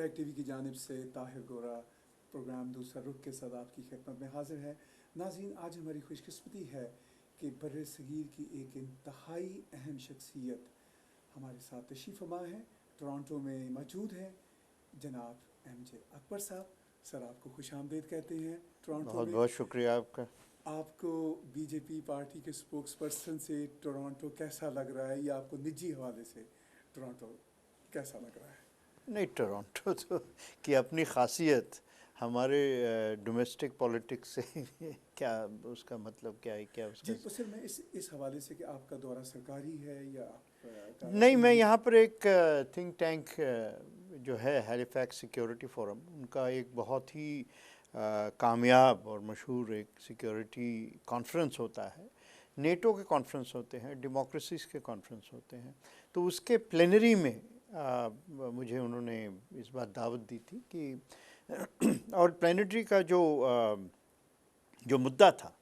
Flag TV की जानिब से ताहिर गोरा प्रोग्राम दूसरा रुख के साथ आपकी खिदमत में हाजिर है। नाज़रीन, आज हमारी खुशकिस्मती है कि बर्रे सगीर की एक इंतहाई अहम शख्सियत हमारे साथ तशरीफ़ फरमा है, टोरंटो में मौजूद है, जनाब MJ अकबर साहब। सर, आपको खुश आमदीद कहते हैं टोरंटो बहुत में। बहुत शुक्रिया आपका। आपको बीजेपी पार्टी के स्पोक्स पर्सन से टोरंटो कैसा लग रहा है, या आपको निजी हवाले से टोरंटो कैसा लग रहा है? नहीं, टोरंटो तो की अपनी खासियत हमारे डोमेस्टिक पॉलिटिक्स से क्या उसका मतलब क्या है, क्या जी, उसका। तो सर मैं इस हवाले से कि आपका दौरा सरकारी है या आपका नहीं, मैं निजी? यहाँ पर एक थिंक टैंक जो है हैलिफैक्स सिक्योरिटी फोरम, उनका एक बहुत ही कामयाब और मशहूर एक सिक्योरिटी कॉन्फ्रेंस होता है। नेटो के कॉन्फ्रेंस होते हैं, डेमोक्रेसीज़ के कॉन्फ्रेंस होते हैं, तो उसके प्लेनरी में मुझे उन्होंने इस बार दावत दी थी कि और प्लेनेटरी का जो मुद्दा था,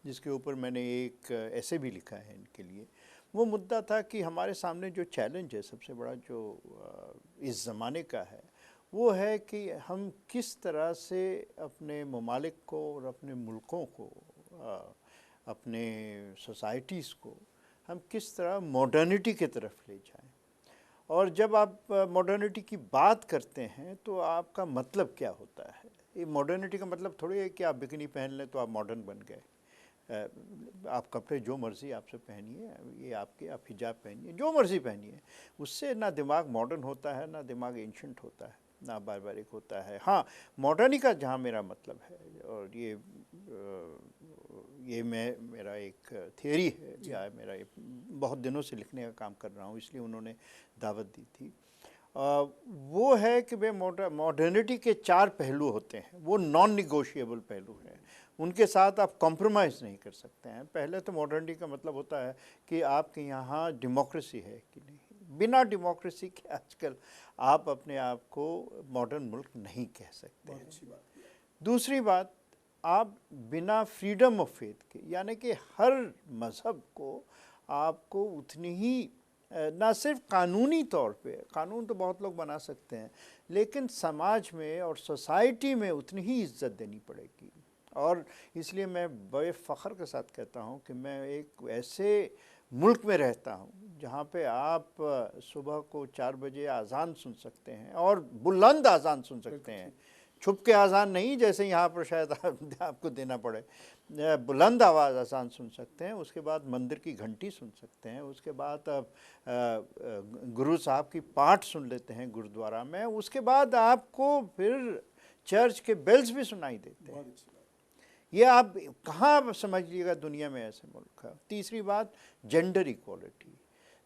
जिसके ऊपर मैंने एक ऐसे भी लिखा है इनके लिए, वो मुद्दा था कि हमारे सामने जो चैलेंज है सबसे बड़ा जो इस ज़माने का है, वो है कि हम किस तरह से अपने ममालिक को और अपने मुल्कों को, अपने सोसाइटीज़ को हम किस तरह मॉडर्निटी की तरफ ले जाएं। और जब आप मॉडर्निटी की बात करते हैं तो आपका मतलब क्या होता है? ये मॉडर्निटी का मतलब थोड़ी है कि आप बिकनी पहन लें तो आप मॉडर्न बन गए। आप कपड़े जो मर्ज़ी आपसे पहनिए, ये आपके, आप हिजाब पहनिए, जो मर्ज़ी पहनिए, उससे ना दिमाग मॉडर्न होता है, ना दिमाग एंशंट होता है, ना बारबारिक होता है। हाँ, मॉडर्निटी का जहाँ मेरा मतलब है, और ये मेरा एक थियरी है, या मेरा बहुत दिनों से लिखने का काम कर रहा हूँ, इसलिए उन्होंने दावत दी थी। वो है कि वे मॉडर्निटी के 4 पहलू होते हैं, वो नॉन निगोशिएबल पहलू हैं, उनके साथ आप कॉम्प्रोमाइज़ नहीं कर सकते हैं। पहले तो मॉडर्निटी का मतलब होता है कि आपके यहाँ डेमोक्रेसी है कि नहीं। बिना डेमोक्रेसी के आजकल आप अपने आप को मॉडर्न मुल्क नहीं कह सकते बहुत हैं। अच्छी बात की। दूसरी बात, आप बिना फ्रीडम ऑफ फेथ के, यानी कि हर मज़हब को आपको उतनी ही ना सिर्फ कानूनी तौर पे, कानून तो बहुत लोग बना सकते हैं, लेकिन समाज में और सोसाइटी में उतनी ही इज्जत देनी पड़ेगी। और इसलिए मैं बड़े फ़ख्र के साथ कहता हूँ कि मैं एक ऐसे मुल्क में रहता हूँ जहाँ पे आप सुबह को 4 बजे अज़ान सुन सकते हैं, और बुलंद अज़ान सुन सकते हैं, छुप के अज़ान नहीं जैसे यहाँ पर शायद आपको देना पड़े। बुलंद आवाज़ अज़ान सुन सकते हैं, उसके बाद मंदिर की घंटी सुन सकते हैं, उसके बाद आप गुरु साहब की पाठ सुन लेते हैं गुरुद्वारा में, उसके बाद आपको फिर चर्च के बेल्स भी सुनाई देते हैं। बहुत अच्छी बात। ये आप कहाँ समझ लीजिएगा दुनिया में ऐसे मुल्क है। तीसरी बात, जेंडर इक्वालिटी।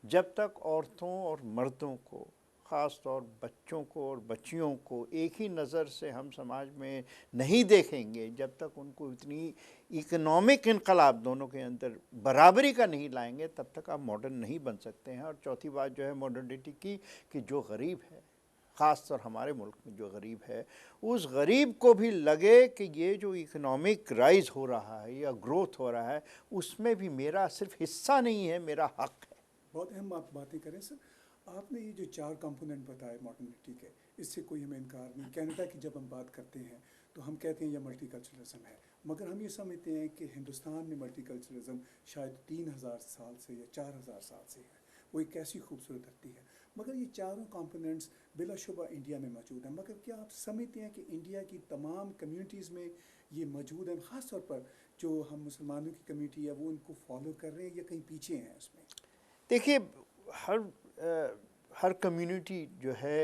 जब तक औरतों और मर्दों को, ख़ास तौर बच्चों को और बच्चियों को एक ही नज़र से हम समाज में नहीं देखेंगे, जब तक उनको इतनी इकोनॉमिक इनकलाब दोनों के अंदर बराबरी का नहीं लाएंगे, तब तक आप मॉडर्न नहीं बन सकते हैं। और चौथी बात जो है मॉडर्निटी की, कि जो गरीब है, ख़ास तौर हमारे मुल्क में जो गरीब है, उस गरीब को भी लगे कि ये जो इकोनॉमिक राइज हो रहा है या ग्रोथ हो रहा है, उसमें भी मेरा सिर्फ हिस्सा नहीं है, मेरा हक है। बहुत अहम आप बातें करें सर। आपने ये जो 4 कंपोनेंट बताए मॉडर्निटी के, इससे कोई हमें इनकार नहीं। कनाडा की जब हम बात करते हैं तो हम कहते हैं यह मल्टीकल्चरलिज्म है, मगर हम ये समझते हैं कि हिंदुस्तान में मल्टीकल्चरलिज्म शायद 3000 साल से या 4000 साल से है। वो एक ऐसी खूबसूरत धरती है, मगर ये चारों कंपोनेंट्स बिलाशुबा इंडिया में मौजूद हैं। मगर क्या आप समझते हैं कि इंडिया की तमाम कम्युनिटीज़ में ये मौजूद हैं? ख़ास तौर पर जो हम मुसलमानों की कम्युनिटी है वो इनको फॉलो कर रहे हैं या कहीं पीछे हैं उसमें? देखिए, हर कम्युनिटी जो है,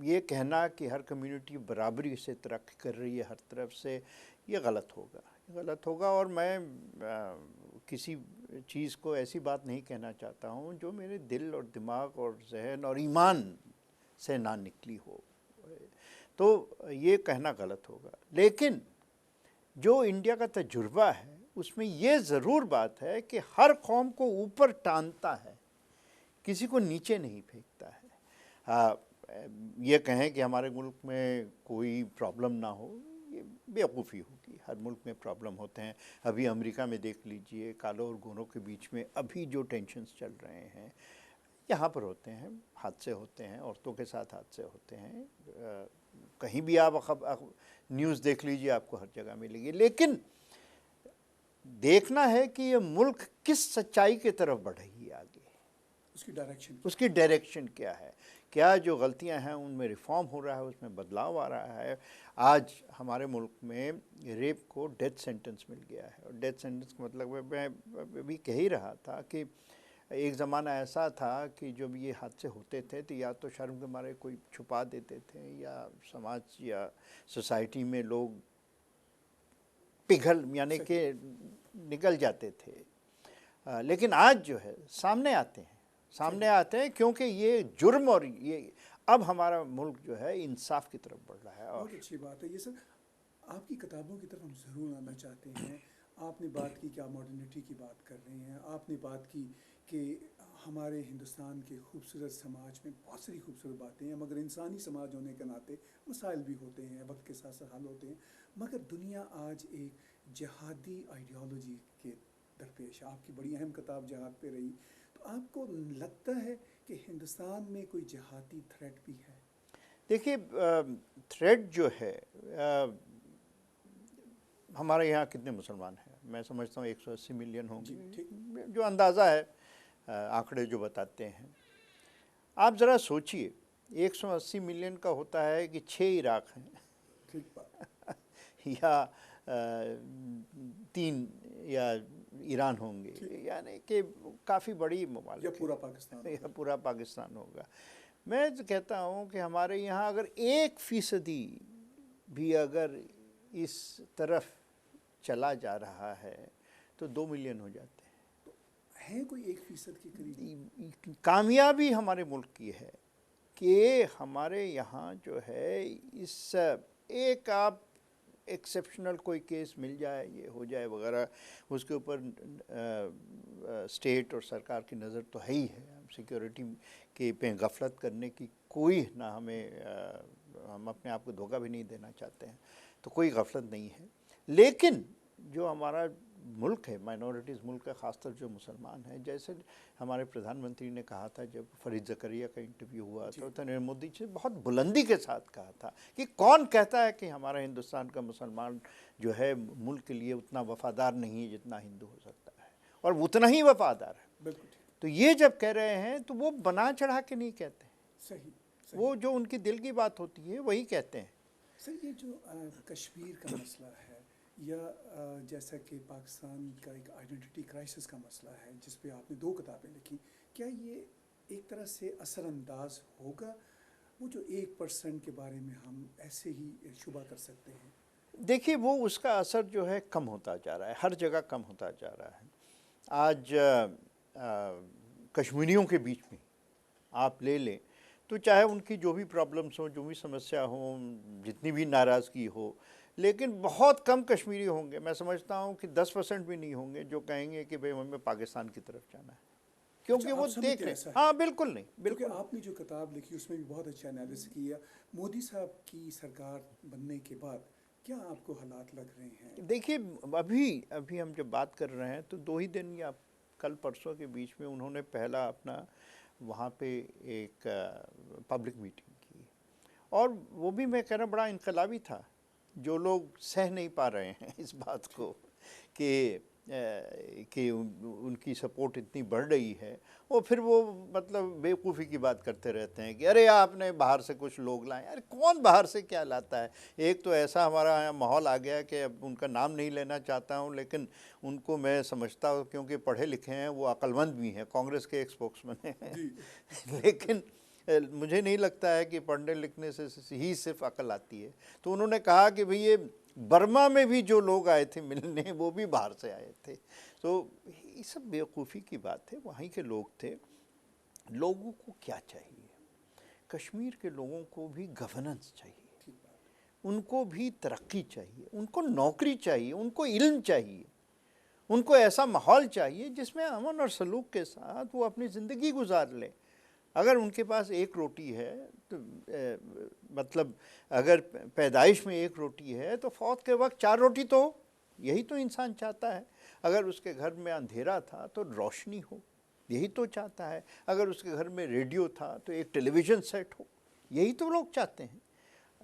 ये कहना कि हर कम्युनिटी बराबरी से तरक्की कर रही है हर तरफ से, ये गलत होगा। और मैं किसी चीज़ को ऐसी बात नहीं कहना चाहता हूँ जो मेरे दिल और दिमाग और जहन और ईमान से ना निकली हो, तो ये कहना गलत होगा। लेकिन जो इंडिया का तजुर्बा है उसमें ये ज़रूर बात है कि हर कौम को ऊपर टानता है, किसी को नीचे नहीं फेंकता है। ये कहें कि हमारे मुल्क में कोई प्रॉब्लम ना हो, ये बेवकूफ़ी होगी। हर मुल्क में प्रॉब्लम होते हैं। अभी अमेरिका में देख लीजिए, कालों और गोरों के बीच में अभी जो टेंशन्स चल रहे हैं, यहाँ पर होते हैं, हादसे होते हैं, औरतों के साथ हादसे होते हैं, कहीं भी आप न्यूज़ देख लीजिए, आपको हर जगह मिलेगी। लेकिन देखना है कि ये मुल्क किस सच्चाई की तरफ बढ़ रही है आगे, उसकी डायरेक्शन क्या है, क्या जो गलतियां हैं उनमें रिफॉर्म हो रहा है, उसमें बदलाव आ रहा है। आज हमारे मुल्क में रेप को डेथ सेंटेंस मिल गया है, और डेथ सेंटेंस का मतलब मैं भी कह ही रहा था कि एक ज़माना ऐसा था कि जब ये हादसे होते थे तो या तो शर्म के मारे कोई छुपा देते थे, या समाज या सोसाइटी में लोग पिघल यानी कि निकल जाते थे। लेकिन आज जो है सामने आते हैं क्योंकि ये जुर्म और ये अब हमारा मुल्क जो है इंसाफ की तरफ बढ़ रहा है। और बहुत अच्छी बात है ये सर। आपकी किताबों की तरफ हम ज़रूर आना चाहते हैं। आपने बात की कि आप मॉडर्निटी की बात कर रहे हैं, आपने बात की कि हमारे हिंदुस्तान के खूबसूरत समाज में बहुत सारी खूबसूरत बातें हैं, मगर इंसानी समाज होने के नाते मसाइल भी होते हैं, वक्त के साथ साथ हल होते हैं। मगर दुनिया आज एक जिहादी आइडियोलॉजी के दरपेश है। आपकी बड़ी अहम किताब जिहाद पे रही, तो आपको लगता है कि हिंदुस्तान में कोई जिहादी थ्रेट भी है? देखिए, थ्रेट जो है, हमारे यहाँ कितने मुसलमान हैं? मैं समझता हूँ 180 मिलियन होंगे, जो अंदाज़ा है, आंकड़े जो बताते हैं। आप ज़रा सोचिए, 180 मिलियन का होता है कि 6 इराक हैं, ठीक बात या 3 या ईरान होंगे, यानी कि काफ़ी बड़ी ममालिक, या पूरा पाकिस्तान होगा। मैं तो कहता हूँ कि हमारे यहाँ अगर 1% भी अगर इस तरफ चला जा रहा है तो 2 मिलियन हो जाते हैं। तो है कोई 1% के करीब। कामयाबी हमारे मुल्क की है कि हमारे यहाँ जो है इस एक आप एक्सेप्शनल कोई केस मिल जाए, ये हो जाए वगैरह, उसके ऊपर स्टेट और सरकार की नज़र तो है ही है। सिक्योरिटी के पे गफलत करने की कोई ना हम अपने आप को धोखा भी नहीं देना चाहते हैं, तो कोई गफलत नहीं है। लेकिन जो हमारा मुल्क है, माइनॉरिटीज़ मुल्क है, ख़ासतर जो मुसलमान हैं, जैसे हमारे प्रधानमंत्री ने कहा था जब फरीद ज़करिया का इंटरव्यू हुआ था, तो नरेंद्र मोदी जी बहुत बुलंदी के साथ कहा था कि कौन कहता है कि हमारा हिंदुस्तान का मुसलमान जो है मुल्क के लिए उतना वफ़ादार नहीं है जितना हिंदू हो सकता है, और उतना ही वफ़ादार है। बिल्कुल। तो ये जब कह रहे हैं तो वो बना चढ़ा के नहीं कहते, सही। वो जो उनकी दिल की बात होती है वही कहते हैं। सर, ये जो कश्मीर का मसला है, या जैसा कि पाकिस्तान का एक आइडेंटिटी क्राइसिस का मसला है, जिस पे आपने 2 किताबें लिखी, क्या ये एक तरह से असरअंदाज होगा? वो जो 1% के बारे में हम ऐसे ही शुबा कर सकते हैं? देखिए, वो उसका असर जो है कम होता जा रहा है, हर जगह कम होता जा रहा है। आज कश्मीरियों के बीच में आप ले लें तो चाहे उनकी जो भी प्रॉब्लम्स हो, जो भी समस्या हो, जितनी भी नाराज़गी हो, लेकिन बहुत कम कश्मीरी होंगे, मैं समझता हूँ कि 10% भी नहीं होंगे जो कहेंगे कि भाई हमें पाकिस्तान की तरफ जाना है, क्योंकि वो देख रहे हैं। हाँ, बिल्कुल नहीं, बिल्कुल। आपने जो किताब लिखी उसमें भी बहुत अच्छा एनालिसिस किया। मोदी साहब की सरकार बनने के बाद क्या आपको हालात लग रहे हैं? देखिए, अभी हम जब बात कर रहे हैं तो 2 ही दिन या कल परसों के बीच में उन्होंने पहला अपना वहाँ पे एक पब्लिक मीटिंग की, और वो भी मैं कह रहा बड़ा इनकलाबी था। जो लोग सह नहीं पा रहे हैं इस बात को कि उनकी सपोर्ट इतनी बढ़ रही है, और फिर वो मतलब बेवकूफ़ी की बात करते रहते हैं कि अरे आपने बाहर से कुछ लोग लाए। अरे कौन बाहर से क्या लाता है? एक तो ऐसा हमारा यहाँ माहौल आ गया कि अब उनका नाम नहीं लेना चाहता हूँ, लेकिन उनको मैं समझता हूँ क्योंकि पढ़े लिखे हैं, वो अक्लमंद भी हैं, कांग्रेस के एक स्पोक्समैन हैं लेकिन मुझे नहीं लगता है कि पढ़ने लिखने से ही सिर्फ अकल आती है। तो उन्होंने कहा कि भाई ये बर्मा में भी जो लोग आए थे मिलने, वो भी बाहर से आए थे। तो ये सब बेवकूफ़ी की बात है, वहीं के लोग थे। लोगों को क्या चाहिए? कश्मीर के लोगों को भी गवर्नेंस चाहिए, उनको भी तरक्की चाहिए, उनको नौकरी चाहिए, उनको इल्म चाहिए, उनको ऐसा माहौल चाहिए जिसमें अमन और सलूक के साथ वो अपनी ज़िंदगी गुजार लें। अगर उनके पास 1 रोटी है तो मतलब अगर पैदाइश में 1 रोटी है तो फौत के वक्त 4 रोटी तो हो, यही तो इंसान चाहता है। अगर उसके घर में अंधेरा था तो रोशनी हो, यही तो चाहता है। अगर उसके घर में रेडियो था तो एक टेलीविज़न सेट हो, यही तो लोग चाहते हैं।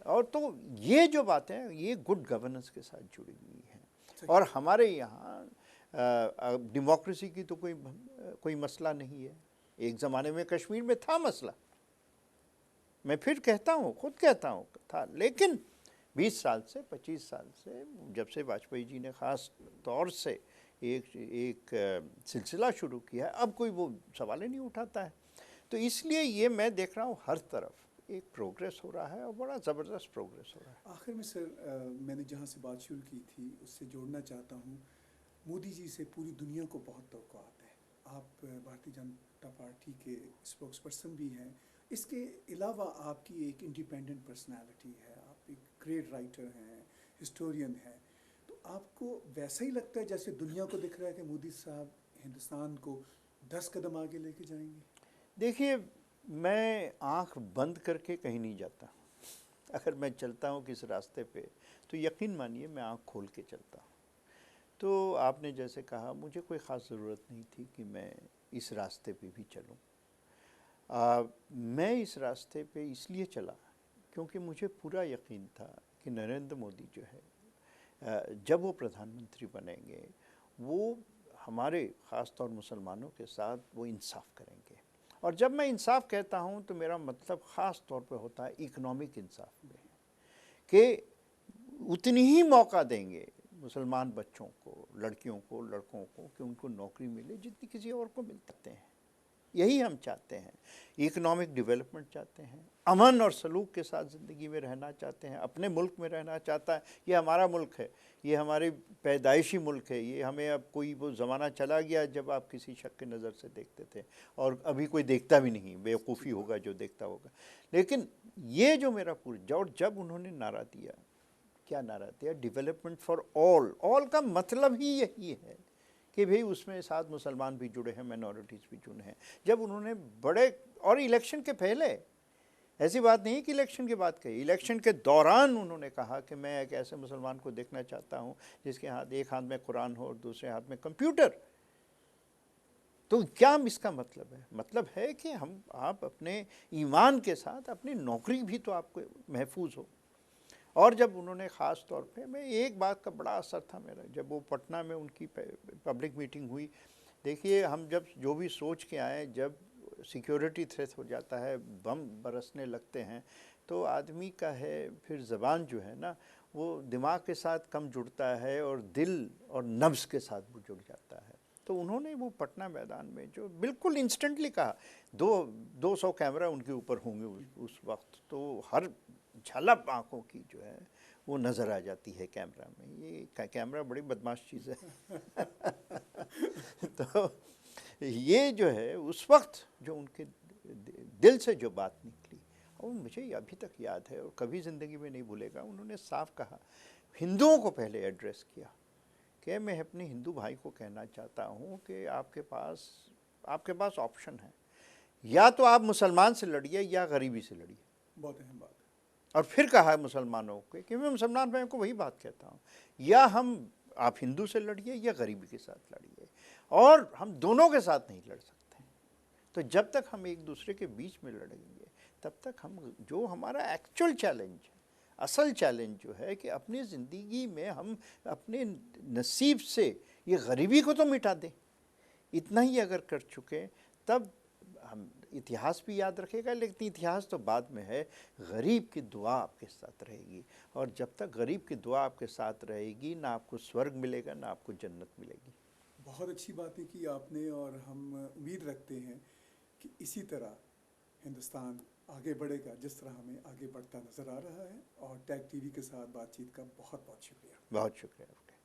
और तो ये जो बातें हैं ये गुड गवर्नेंस के साथ जुड़ी हुई हैं। और हमारे यहाँ डेमोक्रेसी की तो कोई मसला नहीं है। एक ज़माने में कश्मीर में था मसला, मैं फिर कहता हूँ, खुद कहता हूँ था, लेकिन 20 साल से 25 साल से जब से वाजपेयी जी ने ख़ास तौर से एक सिलसिला शुरू किया है, अब कोई वो सवाल ही नहीं उठाता है। तो इसलिए ये मैं देख रहा हूँ हर तरफ एक प्रोग्रेस हो रहा है और बड़ा ज़बरदस्त प्रोग्रेस हो रहा है। आखिर में सर, मैंने जहाँ से बात शुरू की थी उससे जोड़ना चाहता हूँ, मोदी जी से पूरी दुनिया को बहुत तवक्कुआत है। आप भारतीय जनता पार्टी के स्पोक्स पर्सन भी हैं, इसके अलावा आपकी एक इंडिपेंडेंट पर्सनालिटी है, आप एक ग्रेट राइटर हैं, हिस्टोरियन हैं। तो आपको वैसा ही लगता है जैसे दुनिया को दिख रहा है कि मोदी साहब हिंदुस्तान को 10 कदम आगे लेके जाएंगे? देखिए, मैं आंख बंद करके कहीं नहीं जाता। अगर मैं चलता हूँ किस रास्ते पे तो यकीन मानिए मैं आंख खोल के चलता हूँ। तो आपने जैसे कहा, मुझे कोई ख़ास ज़रूरत नहीं थी कि मैं इस रास्ते पे भी चलूँ। मैं इस रास्ते पे इसलिए चला क्योंकि मुझे पूरा यकीन था कि नरेंद्र मोदी जो है, जब वो प्रधानमंत्री बनेंगे, वो हमारे ख़ास तौर मुसलमानों के साथ वो इंसाफ करेंगे। और जब मैं इंसाफ कहता हूँ तो मेरा मतलब ख़ास तौर पे होता है इकोनॉमिक इंसाफ में, कि उतनी ही मौका देंगे मुसलमान बच्चों को, लड़कियों को, लड़कों को, कि उनको नौकरी मिले जितनी किसी और को मिलते हैं। यही हम चाहते हैं। इकोनॉमिक डेवलपमेंट चाहते हैं, अमन और सलूक के साथ ज़िंदगी में रहना चाहते हैं, अपने मुल्क में रहना चाहता है। ये हमारा मुल्क है, ये हमारी पैदाइशी मुल्क है। ये हमें अब कोई वो ज़माना चला गया जब आप किसी शक की नज़र से देखते थे, और अभी कोई देखता भी नहीं, बेवकूफ़ी होगा जो देखता होगा। लेकिन ये जो मेरा पूरा, और जब उन्होंने नारा दिया, क्या नारा दिया, डेवलपमेंट फॉर ऑल। ऑल का मतलब ही यही है कि भाई उसमें साथ मुसलमान भी जुड़े हैं, माइनॉरिटीज़ भी जुड़े हैं। जब उन्होंने बड़े, और इलेक्शन के पहले, ऐसी बात नहीं कि इलेक्शन के बाद कही, इलेक्शन के दौरान उन्होंने कहा कि मैं एक ऐसे मुसलमान को देखना चाहता हूँ जिसके हाथ, एक हाथ में कुरान हो और दूसरे हाथ में कंप्यूटर। तो क्या इसका मतलब है? मतलब है कि आप अपने ईमान के साथ अपनी नौकरी भी तो आपको महफूज हो। और जब उन्होंने ख़ास तौर पे, मैं एक बात का बड़ा असर था मेरा, जब वो पटना में उनकी पब्लिक मीटिंग हुई। देखिए, हम जब जो भी सोच के आए, जब सिक्योरिटी थ्रेट हो जाता है, बम बरसने लगते हैं, तो आदमी का है फिर ज़बान जो है ना, वो दिमाग के साथ कम जुड़ता है और दिल और नब्ज़ के साथ वो जुड़ जाता है। तो उन्होंने वो पटना मैदान में जो बिल्कुल इंस्टेंटली कहा, 200 कैमरा उनके ऊपर होंगे उस वक्त, तो हर झलक आँखों की जो है वो नज़र आ जाती है कैमरा में। ये कैमरा बड़ी बदमाश चीज़ है। तो ये जो है उस वक्त जो उनके दिल से जो बात निकली, और मुझे अभी तक याद है और कभी ज़िंदगी में नहीं भूलेगा। उन्होंने साफ कहा, हिंदुओं को पहले एड्रेस किया, कि मैं अपने हिंदू भाई को कहना चाहता हूँ कि आपके पास ऑप्शन है, या तो आप मुसलमान से लड़िए या गरीबी से लड़िए। बहुत अहम बात है। और फिर कहा मुसलमानों को कि मैं मुसलमान भाइयों को वही बात कहता हूँ, या आप हिंदू से लड़िए या गरीबी के साथ लड़िए, और हम दोनों के साथ नहीं लड़ सकते। तो जब तक हम एक दूसरे के बीच में लड़ेंगे, तब तक हम, जो हमारा एक्चुअल चैलेंज है, असल चैलेंज जो है कि अपनी ज़िंदगी में हम अपने नसीब से ये गरीबी को तो मिटा दें, इतना ही अगर कर चुके, तब हम, इतिहास भी याद रखेगा, लेकिन इतिहास तो बाद में है। गरीब की दुआ आपके साथ रहेगी, और जब तक गरीब की दुआ आपके साथ रहेगी, ना आपको स्वर्ग मिलेगा ना आपको जन्नत मिलेगी। बहुत अच्छी बातें की आपने, और हम उम्मीद रखते हैं कि इसी तरह हिंदुस्तान आगे बढ़ेगा जिस तरह हमें आगे बढ़ता नज़र आ रहा है। और टैग टीवी के साथ बातचीत का बहुत बहुत शुक्रिया। बहुत शुक्रिया आपका।